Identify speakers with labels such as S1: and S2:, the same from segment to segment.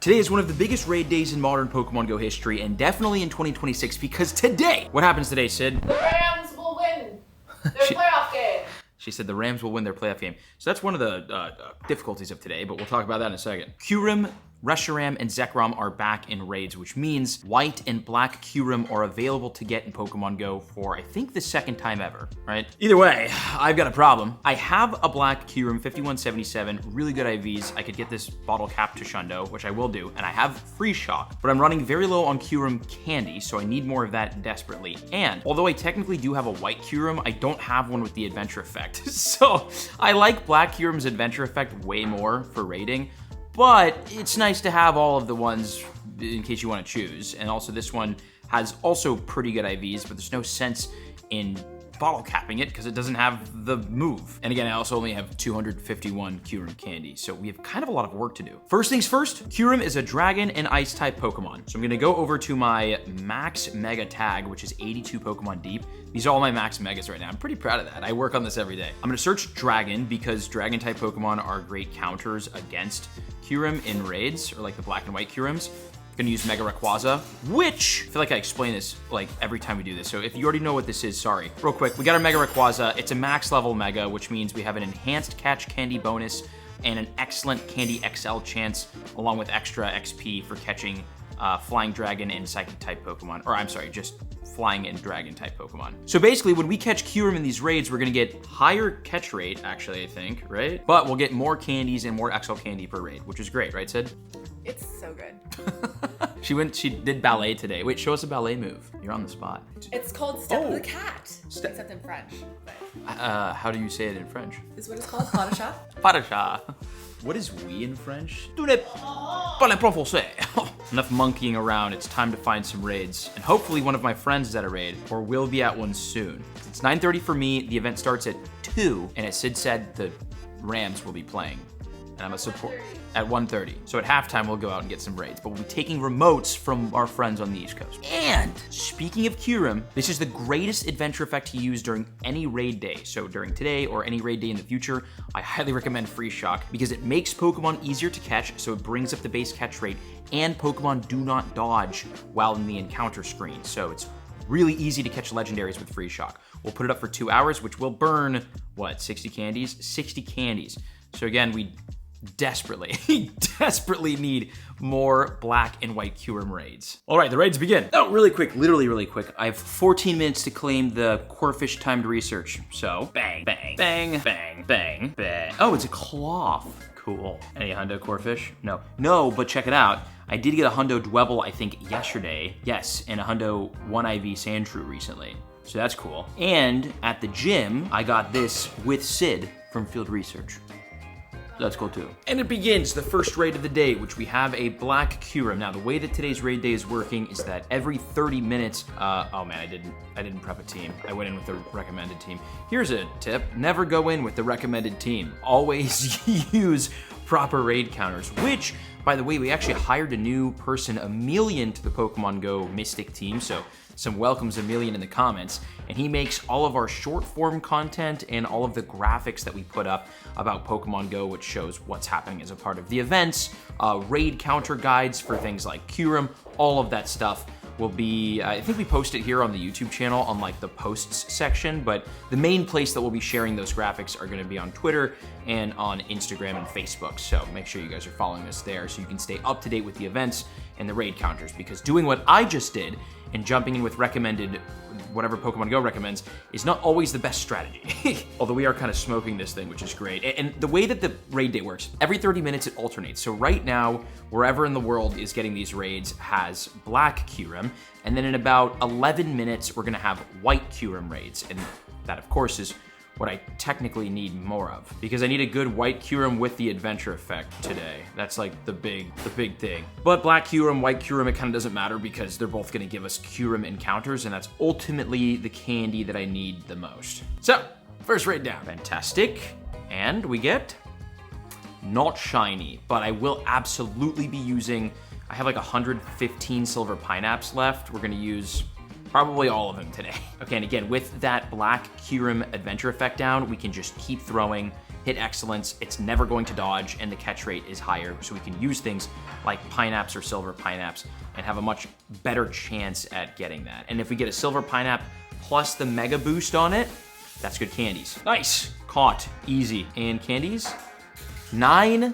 S1: Today is one of the biggest raid days in modern Pokemon Go history, and definitely in 2026, because today, what happens today, Sid?
S2: The Rams will win their playoff game.
S1: She said the Rams will win their playoff game. So that's one of the difficulties of today, but we'll talk about that in a second. Kyurem, Reshiram, and Zekrom are back in raids, which means white and black Kyurem are available to get in Pokemon Go for, I think, the second time ever, right? Either way, I've got a problem. I have a black Kyurem 5177, really good IVs. I could get this bottle cap to Shundo, which I will do, and I have Free Shock, but I'm running very low on Kyurem candy, so I need more of that desperately. And although I technically do have a white Kyurem, I don't have one with the adventure effect. So I like black Kyurem's adventure effect way more for raiding, but it's nice to have all of the ones in case you want to choose. And also this one has also pretty good IVs, but there's no sense in bottle capping it because it doesn't have the move. And again, I also only have 251 Kyurem candy, so we have kind of a lot of work to do. First things first, Kyurem is a dragon and ice type Pokemon. So I'm gonna go over to my max mega tag, which is 82 Pokemon deep. These are all my max megas right now. I'm pretty proud of that. I work on this every day. I'm gonna search dragon because dragon type Pokemon are great counters against Kyurem in raids, or like the black and white Kyurems. Gonna use Mega Rayquaza, which, I feel like I explain this like every time we do this, so if you already know what this is, sorry. Real quick, we got our Mega Rayquaza. It's a max level Mega, which means we have an enhanced catch candy bonus and an excellent Candy XL chance, along with extra XP for catching Flying Dragon and Psychic type Pokemon. Or I'm sorry, just Flying and Dragon type Pokemon. So basically, when we catch Kyurem in these raids, we're gonna get higher catch rate, actually, I think, right? But we'll get more candies and more XL candy per raid, which is great, right, Sid?
S2: It's so good.
S1: She did ballet today. Wait, show us a ballet move. You're on the spot.
S2: It's called Step of the Cat, except in French. But
S1: How do you say it in French?
S2: this is what it's called, Padishah.
S1: Parachat. What is we in French? Tu ne parles pas français. Enough monkeying around, it's time to find some raids. And hopefully one of my friends is at a raid, or will be at one soon. It's 9:30 for me, the event starts at 2, and as Sid said, the Rams will be playing. And I'm a support at 1:30. So at halftime, we'll go out and get some raids, but we'll be taking remotes from our friends on the East Coast. And speaking of Kyurem, this is the greatest adventure effect to use during any raid day. So during today or any raid day in the future, I highly recommend Free Shock because it makes Pokemon easier to catch, so it brings up the base catch rate, and Pokemon do not dodge while in the encounter screen. So it's really easy to catch legendaries with Free Shock. We'll put it up for 2 hours, which will burn, what, 60 candies? 60 candies. So again, we desperately need more black and white Kyurem raids. All right, the raids begin. Oh, really quick, literally really quick. I have 14 minutes to claim the Corphish timed research. So, bang, bang, bang, bang, bang, bang. Oh, it's a cloth. Cool. Any Hundo Corphish? No, but check it out. I did get a Hundo Dwebble, I think, yesterday. Yes, and a Hundo 1IV Sandshrew recently. So that's cool. And at the gym, I got this with Sid from Field Research. That's cool too. And it begins the first raid of the day, which we have a black Kyurem. Now, the way that today's raid day is working is that every 30 minutes, oh man, I didn't prep a team. I went in with the recommended team. Here's a tip, never go in with the recommended team. Always use proper raid counters, which, by the way, we actually hired a new person, Emilian, to the Pokemon Go Mystic team, so some welcomes Emilian in the comments, and he makes all of our short form content and all of the graphics that we put up about Pokemon Go, which shows what's happening as a part of the events, raid counter guides for things like Kyurem, all of that stuff will be, I think we post it here on the YouTube channel on like the posts section, but the main place that we'll be sharing those graphics are gonna be on Twitter and on Instagram and Facebook. So make sure you guys are following us there so you can stay up to date with the events and the raid counters, because doing what I just did and jumping in with recommended, whatever Pokemon Go recommends, is not always the best strategy. Although we are kind of smoking this thing, which is great. And the way that the raid day works, every 30 minutes it alternates. So right now, wherever in the world is getting these raids has black Kyurem, and then in about 11 minutes, we're gonna have white Kyurem raids. And that, of course, is what I technically need more of, because I need a good white Kyurem with the adventure effect today. That's like the big thing. But black Kyurem, white Kyurem, it kind of doesn't matter because they're both gonna give us Kyurem encounters, and that's ultimately the candy that I need the most. So, first raid down. Fantastic. And we get not shiny, but I will absolutely be using, I have like 115 silver pineapples left. We're gonna use probably all of them today. Okay, and again, with that black Kyurem adventure effect down, we can just keep throwing hit excellence, it's never going to dodge, and the catch rate is higher, so we can use things like Pineaps or Silver Pineaps and have a much better chance at getting that. And if we get a Silver Pineap plus the Mega Boost on it, that's good candies. Nice, caught, easy. And candies, 9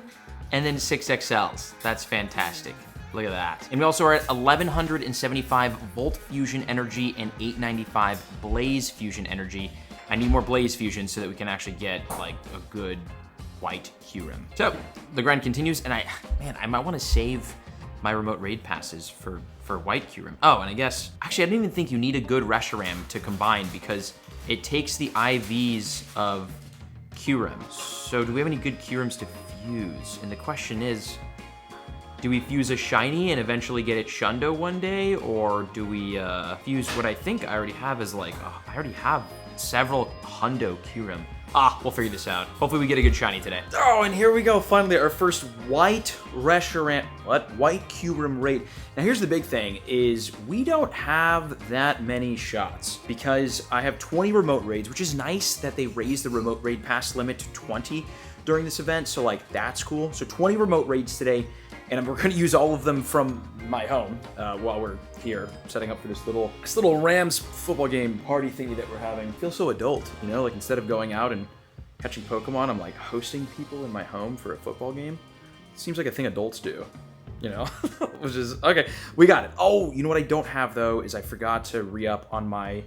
S1: and then 6 XLs. That's fantastic. Look at that. And we also are at 1175 Volt Fusion Energy and 895 Blaze Fusion Energy. I need more Blaze Fusion so that we can actually get like a good white Kyurem. So the grind continues, and I might want to save my remote raid passes for white Kyurem. Oh, and I guess, actually I didn't even think you need a good Reshiram to combine because it takes the IVs of Kyurem. So do we have any good Kyurems to fuse? And the question is, do we fuse a shiny and eventually get it Shundo one day? Or do we fuse what I think I already have as like, I already have several Hundo Kyurem. We'll figure this out. Hopefully we get a good shiny today. Oh, and here we go, finally, our first white Reshiram, white Kyurem raid. Now here's the big thing, is we don't have that many shots because I have 20 remote raids, which is nice that they raised the remote raid pass limit to 20 during this event, so like, that's cool. So 20 remote raids today, and we're gonna use all of them from my home while we're here setting up for this little Rams football game party thingy that we're having. I feel so adult, you know, like instead of going out and catching Pokemon, I'm like hosting people in my home for a football game. It seems like a thing adults do, you know? Which is, okay, we got it. Oh, you know what I don't have though, is I forgot to re-up on my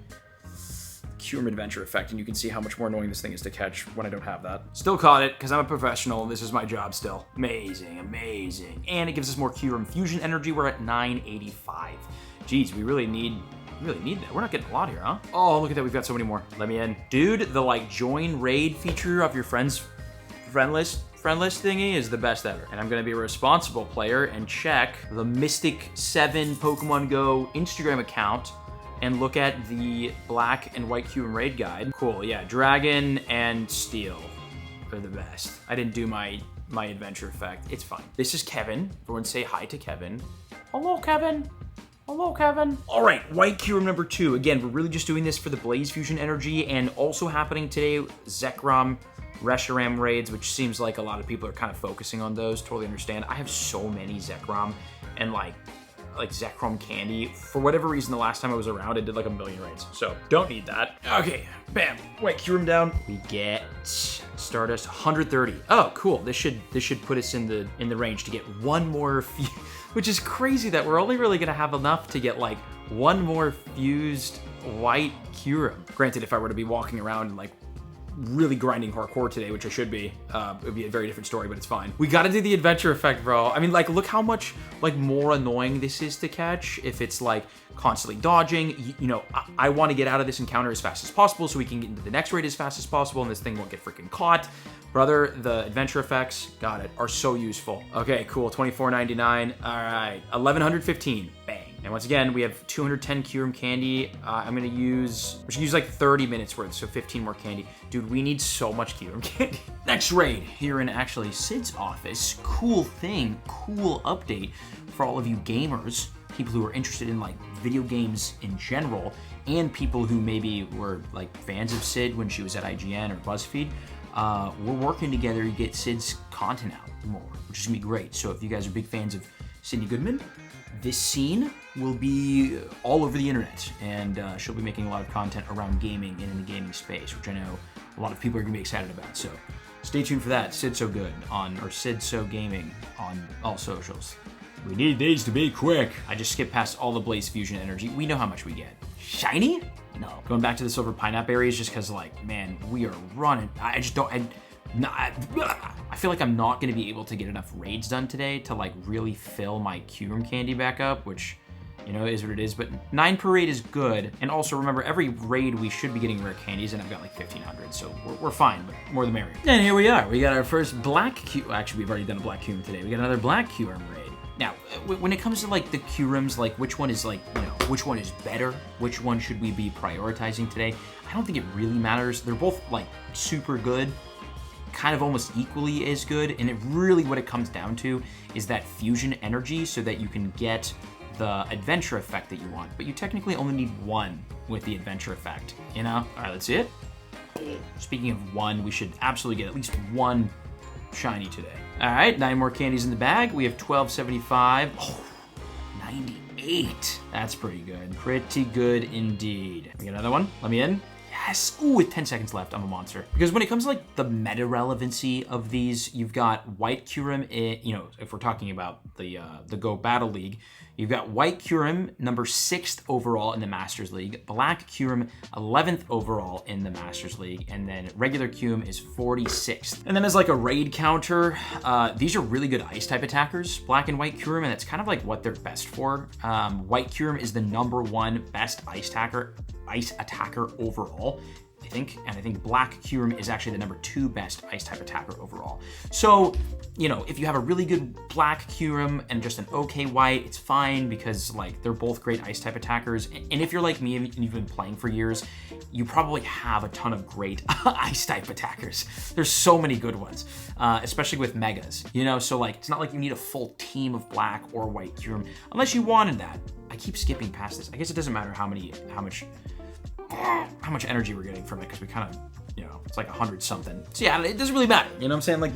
S1: Kyurem Adventure effect, and you can see how much more annoying this thing is to catch when I don't have that. Still caught it, because I'm a professional, and this is my job still. Amazing, amazing. And it gives us more Kyurem Fusion Energy. We're at 985. Jeez, we really need that. We're not getting a lot here, huh? Oh, look at that, we've got so many more. Let me in. Dude, the like join raid feature of your friend list thingy is the best ever. And I'm gonna be a responsible player and check the Mystic 7 Pokemon Go Instagram account and look at the black and white Kyurem raid guide. Cool, yeah, Dragon and Steel are the best. I didn't do my adventure effect. It's fine. This is Kevin. Everyone say hi to Kevin. Hello, Kevin. Hello, Kevin. All right, white Kyurem number 2. Again, we're really just doing this for the Blaze Fusion Energy, and also happening today, Zekrom, Reshiram raids, which seems like a lot of people are kind of focusing on those. Totally understand. I have so many Zekrom and like Zekrom candy. For whatever reason, the last time I was around, I did like 1 million raids. So don't need that. Okay, bam, white Kyurem down. We get Stardust 130. Oh, cool. This should put us in the range to get one more, which is crazy that we're only really gonna have enough to get like one more fused white Kyurem. Granted, if I were to be walking around and like really grinding hardcore today, which I should be, it would be a very different story, but it's fine. We gotta do the adventure effect, bro. I mean, like, look how much, like, more annoying this is to catch if it's, like, constantly dodging. You know, I want to get out of this encounter as fast as possible so we can get into the next raid as fast as possible and this thing won't get freaking caught. Brother, the adventure effects, got it, are so useful. Okay, cool, $24.99. All right, 1115, bang. And once again, we have 210 Kyurem candy. We should use like 30 minutes worth, so 15 more candy. Dude, we need so much Kyurem candy. Next raid, here in actually Sid's office. Cool thing, cool update for all of you gamers, people who are interested in like video games in general, and people who maybe were like fans of Sid when she was at IGN or BuzzFeed. We're working together to get Sid's content out more, which is gonna be great. So if you guys are big fans of Sydney Goodman, this scene will be all over the internet, and she'll be making a lot of content around gaming and in the gaming space, which I know a lot of people are gonna be excited about. So stay tuned for that. Sid So Good or Sid So Gaming on all socials. We need these to be quick. I just skipped past all the Blaze Fusion Energy. We know how much we get. Shiny? No. Going back to the Silver Pineapple areas just because, like, man, we are running. I feel like I'm not going to be able to get enough raids done today to, like, really fill my Kyurem candy back up, which, you know, is what it is. But 9 per raid is good. And also, remember, every raid we should be getting rare candies, and I've got, like, 1,500. So we're fine, but more the merrier. And here we are. We got our first black Kyurem. Actually, we've already done a black Kyurem today. We got another black Kyurem raid. Now, when it comes to, like, the Kyurems, like, which one is, like, you know, which one is better? Which one should we be prioritizing today? I don't think it really matters. They're both, like, super good, kind of almost equally as good, and what it comes down to is that fusion energy so that you can get the adventure effect that you want. But you technically only need one with the adventure effect, you know? All right, let's see it. Speaking of one, we should absolutely get at least one shiny today. All right, 9 more candies in the bag. We have 1275. Oh, 98. That's pretty good. Pretty good indeed. We get another one. Let me in. Yes. Ooh, with 10 seconds left, I'm a monster. Because when it comes to like the meta relevancy of these, you've got White Kyurem, if we're talking about the Go Battle League, you've got White Kyurem, number 6th overall in the Masters League, Black Kyurem, 11th overall in the Masters League, and then regular Kyurem is 46th. And then as like a raid counter, these are really good ice type attackers, Black and White Kyurem, and that's kind of like what they're best for. White Kyurem is the number 1 best ice attacker overall, I think, and I think Black Kyurem is actually the number 2 best ice type attacker overall. So, if you have a really good Black Kyurem and just an okay White, it's fine because like they're both great ice type attackers. And if you're like me and you've been playing for years, you probably have a ton of great ice type attackers. There's so many good ones, especially with megas, so like it's not like you need a full team of Black or White Kyurem unless you wanted that. I keep skipping past this. I guess it doesn't matter how much energy we're getting from it because we kind of, it's like 100 something. So yeah, it doesn't really matter. You know what I'm saying? Like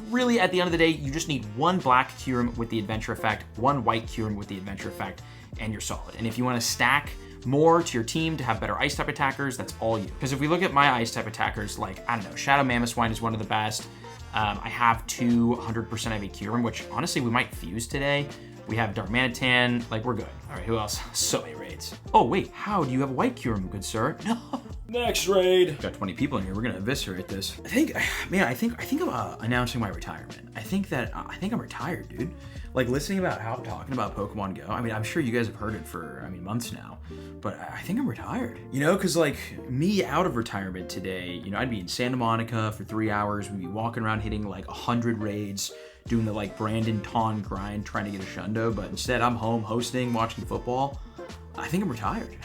S1: really at the end of the day, you just need one Black Kyurem with the adventure effect, one White Kyurem with the adventure effect, and you're solid. And if you want to stack more to your team to have better ice type attackers, that's all you. Because if we look at my ice type attackers, like, I don't know, Shadow Mamoswine is one of the best. I have 200% IV Kyurem, which honestly we might fuse today. We have Darmanitan, like we're good. All right, who else? So many raids. Oh wait, how do you have a White Kyurem, good sir? No. Next raid. Got 20 people in here. We're gonna eviscerate this. I think I'm announcing my retirement. I think I'm retired, dude. Like listening about how I'm talking about Pokemon Go. I mean, I'm sure you guys have heard it for months now, but I think I'm retired. Because like me out of retirement today, I'd be in Santa Monica for 3 hours. We'd be walking around hitting like 100 raids, doing the like Brandon Ton grind, trying to get a shundo, but instead I'm home hosting, watching football. I think I'm retired.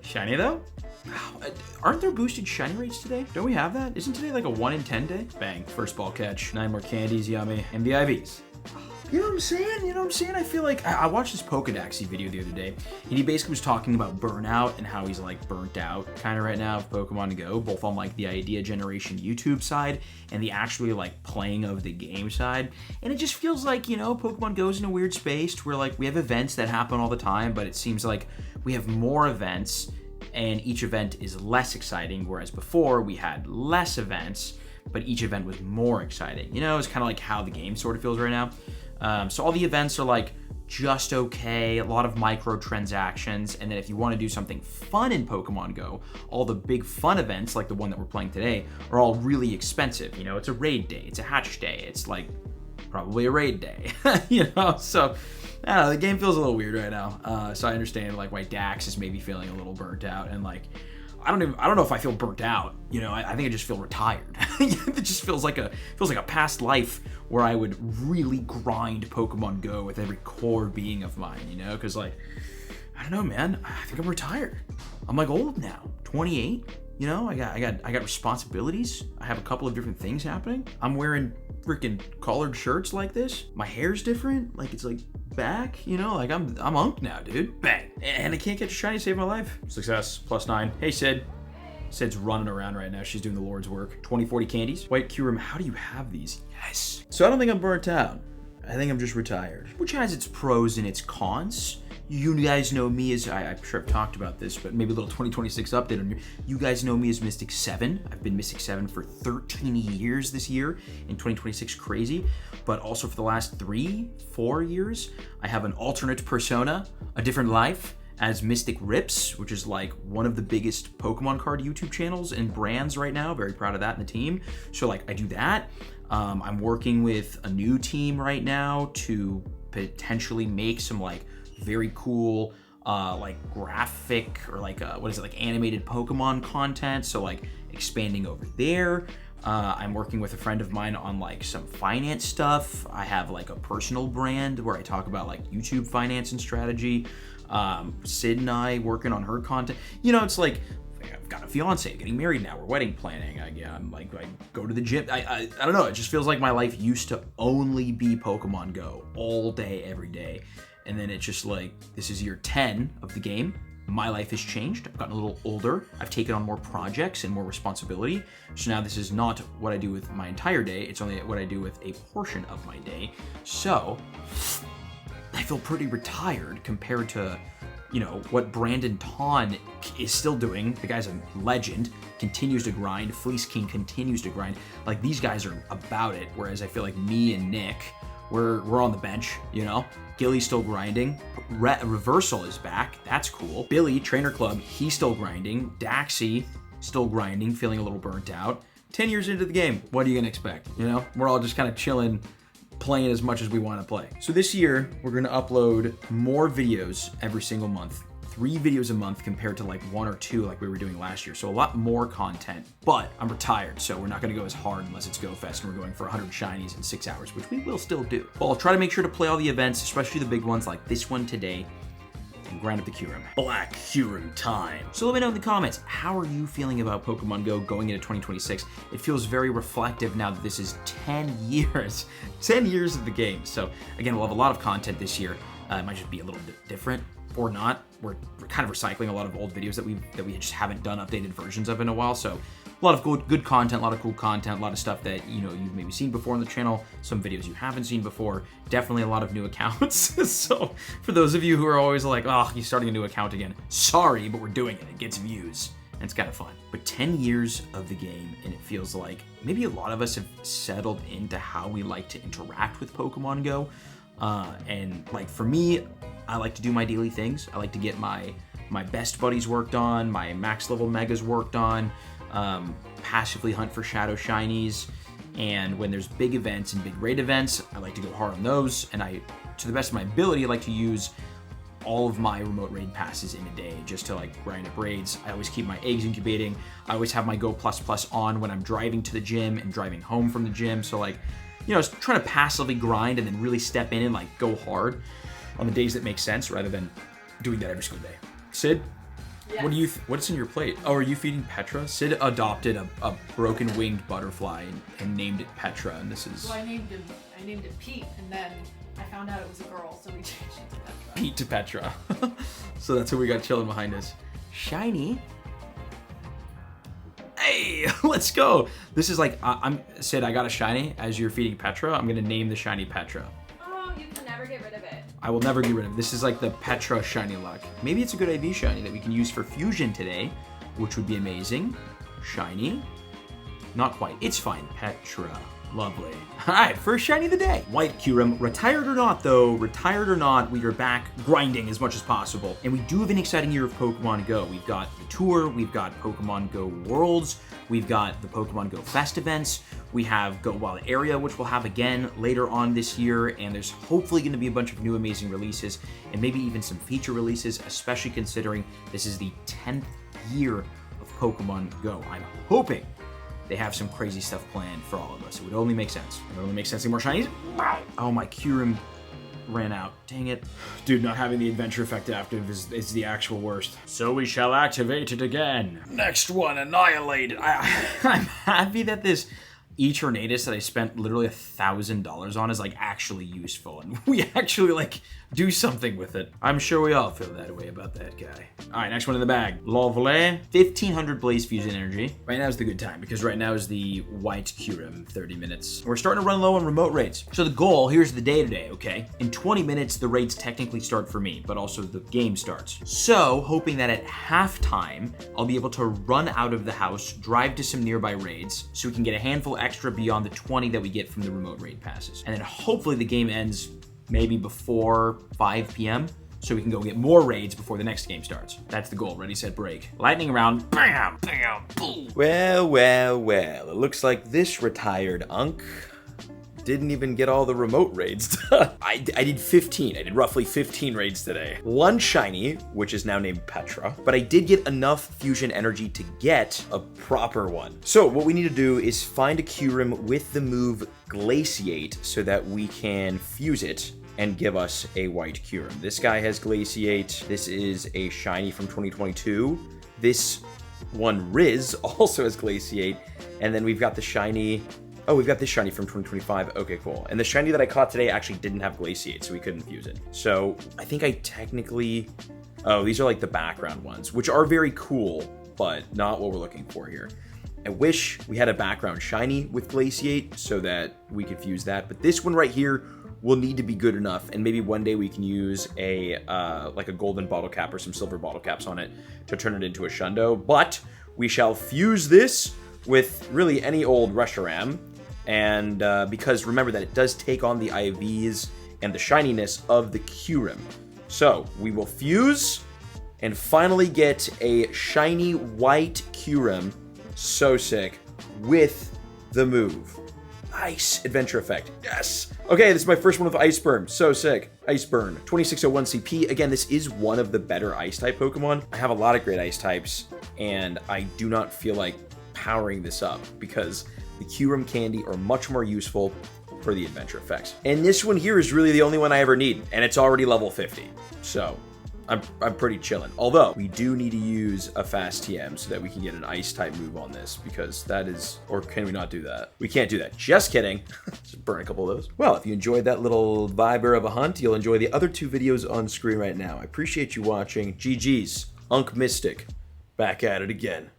S1: Shiny though? Aren't there boosted shiny rates today? Don't we have that? Isn't today like a 1 in 10 day? Bang, first ball catch. 9 more candies, yummy. And the IVs. You know what I'm saying? I feel like I watched this Pokedaxy video the other day, and he basically was talking about burnout and how he's like burnt out kind of right now of Pokemon Go, both on like the idea generation YouTube side and the actually like playing of the game side. And it just feels like, Pokemon Go's in a weird space where like we have events that happen all the time, but it seems like we have more events and each event is less exciting, whereas before we had less events, but each event was more exciting. It's kind of like how the game sort of feels right now. So all the events are like just okay, a lot of microtransactions, and then if you want to do something fun in Pokemon Go, all the big fun events, like the one that we're playing today, are all really expensive. It's a raid day, it's a hatch day, it's like probably a raid day, So I don't know, the game feels a little weird right now. So I understand like why Dax is maybe feeling a little burnt out, and like I don't know if I feel burnt out. I think I just feel retired. It just feels like a past life where I would really grind Pokemon Go with every core being of mine, because like, I don't know, man. I think I'm retired. I'm like old now, 28. I got responsibilities. I have a couple of different things happening. I'm wearing freaking collared shirts like this. My hair's different. Like it's like back, like I'm unked now, dude. Bang. And I can't catch a shiny to save my life. Success, +9. Hey, Sid. Sid's running around right now. She's doing the Lord's work. 20-40 candies. White Kyurem, how do you have these? Yes. So I don't think I'm burnt out. I think I'm just retired, which has its pros and its cons. You guys know me as, I'm sure I've talked about this, but maybe a little 2026 update on you guys know me as Mystic 7. I've been Mystic 7 for 13 years this year, in 2026, crazy. But also for the last 3-4 years, I have an alternate persona, a different life, as Mystic Rips, which is like one of the biggest Pokemon card YouTube channels and brands right now. Very proud of that in the team. So like I do that. I'm working with a new team right now to potentially make some like very cool like graphic or like animated Pokemon content, so like expanding over there. I'm working with a friend of mine on like some finance stuff. I have like a personal brand where I talk about like YouTube finance and strategy. Sid and I working on her content. It's like I've got a fiance, getting married now, we're wedding planning. I go to the gym. I don't know, it just feels like my life used to only be Pokemon Go all day, every day. And then it's just like, this is year 10 of the game. my life has changed. I've gotten a little older. I've taken on more projects and more responsibility. So now this is not what I do with my entire day. It's only what I do with a portion of my day. So I feel pretty retired compared to, you know, what Brandon Ton is still doing. The guy's a legend, continues to grind. Fleece King continues to grind. Like, these guys are about it. Whereas I feel like me and Nick, we're on the bench, you know? Gilly's still grinding. Reversal is back. That's cool. Billy, Trainer Club, he's still grinding. Daxie, still grinding, feeling a little burnt out. 10 years into the game, what are you gonna expect? You know? We're all just kind of chilling, playing as much as we want to play. So this year, we're going to upload more videos every single month. 3 videos a month compared to like 1 or 2 like we were doing last year. So a lot more content, but I'm retired, so we're not going to go as hard unless it's Go Fest and we're going for 100 shinies in 6 hours, which we will still do. But I'll try to make sure to play all the events, especially the big ones like this one today, and grind up the Kyurem. Black Kyurem time. So let me know in the comments, how are you feeling about Pokemon Go going into 2026? It feels very reflective now that this is 10 years. 10 years of the game. So again, we'll have a lot of content this year. It might just be a little bit different or not. We're kind of recycling a lot of old videos that we just haven't done updated versions of in a while. So a lot of good content, a lot of cool content, a lot of stuff that, you know, you've maybe seen before on the channel, some videos you haven't seen before, definitely a lot of new accounts. So for those of you who are always like, oh, you're starting a new account again, sorry, but we're doing it. It gets views and it's kind of fun. But 10 years of the game, and it feels like maybe a lot of us have settled into how we like to interact with Pokemon Go. And like for me, I like to do my daily things. I like to get my best buddies worked on, my max level megas worked on, passively hunt for shadow shinies, and when there's big events and big raid events, I like to go hard on those, and I, to the best of my ability, I like to use all of my remote raid passes in a day just to like grind up raids. I always keep my eggs incubating. I always have my Go Plus Plus on when I'm driving to the gym and driving home from the gym, so like, you know, I was trying to passively grind and then really step in and like go hard on the days that make sense rather than doing that every single day. Sid, yes. What's in your plate? Oh, are you feeding Petra? Sid adopted a broken winged butterfly and named it Petra, and this is...
S2: Well, I named it Pete, and then I found out it was a girl, so we changed it to Petra.
S1: Pete to Petra. So that's who we got chilling behind us. Shiny. Hey, let's go. This is like, Sid, I got a shiny. As you're feeding Petra, I'm gonna name the shiny Petra.
S2: Oh, you can never get rid of it.
S1: I will never get rid of it. This is like the Petra shiny luck. Maybe it's a good IV shiny that we can use for fusion today, which would be amazing. Shiny. Not quite. It's fine. Petra. Lovely. All right, first shiny of the day. White Kyurem. Retired or not, though, retired or not, we are back grinding as much as possible. And we do have an exciting year of Pokemon Go. We've got the tour, we've got Pokemon Go Worlds, we've got the Pokemon Go Fest events, we have Go Wild Area, which we'll have again later on this year, and there's hopefully going to be a bunch of new amazing releases, and maybe even some feature releases, especially considering this is the 10th year of Pokemon Go. I'm hoping they have some crazy stuff planned for all of us. It would only make sense. It would only make sense. Any more shinies? Oh, my Kyurem ran out. Dang it. Dude, not having the adventure effect active is the actual worst. So we shall activate it again. Next one, annihilated. I'm happy that this Eternatus that I spent literally $1,000 on is like actually useful, and we actually like do something with it. I'm sure we all feel that way about that guy. All right, next one in the bag. Lovely. 1,500 Blaze Fusion Energy. Right now is the good time because right now is the white Kyurem 30 minutes. We're starting to run low on remote raids. So the goal, here's the day today, okay? In 20 minutes, the raids technically start for me, but also the game starts. So hoping that at halftime, I'll be able to run out of the house, drive to some nearby raids so we can get a handful extra beyond the 20 that we get from the remote raid passes. And then hopefully the game ends maybe before 5 p.m. so we can go get more raids before the next game starts. That's the goal. Ready, set, break. Lightning round. Bam, bam, boom.
S3: Well, well, well. It looks like this retired unk didn't even get all the remote raids done. I did 15. I did roughly 15 raids today. One shiny, which is now named Petra, but I did get enough fusion energy to get a proper one. So what we need to do is find a Kyurem with the move Glaciate so that we can fuse it and give us a white Kyurem. This guy has Glaciate. This is a shiny from 2022. This one, Riz, also has Glaciate. And then we've got the shiny... Oh, we've got this shiny from 2025. Okay, cool. And the shiny that I caught today actually didn't have Glaciate, so we couldn't fuse it. So I think I technically Oh, these are like the background ones, which are very cool, but not what we're looking for here. I wish we had a background shiny with Glaciate so that we could fuse that, but this one right here will need to be good enough, and maybe one day we can use a like a golden bottle cap or some silver bottle caps on it to turn it into a Shundo, but we shall fuse this with really any old Reshiram, and because remember that it does take on the IVs and the shininess of the Kyurem. So we will fuse and finally get a shiny white Kyurem, so sick, with the move. Nice adventure effect. Yes. Okay, this is my first one with Ice Burn. So sick. Ice Burn. 2601 CP. Again, this is one of the better ice type Pokemon. I have a lot of great ice types, and I do not feel like powering this up because the Kyurem candy are much more useful for the adventure effects. And this one here is really the only one I ever need, and it's already level 50. So I'm pretty chilling. Although we do need to use a fast TM so that we can get an ice type move on this, because that is, or can we not do that? We can't do that. Just kidding. Just burn a couple of those. Well, if you enjoyed that little viber of a hunt, you'll enjoy the other 2 videos on screen right now. I appreciate you watching. GG's. Unk Mystic. Back at it again.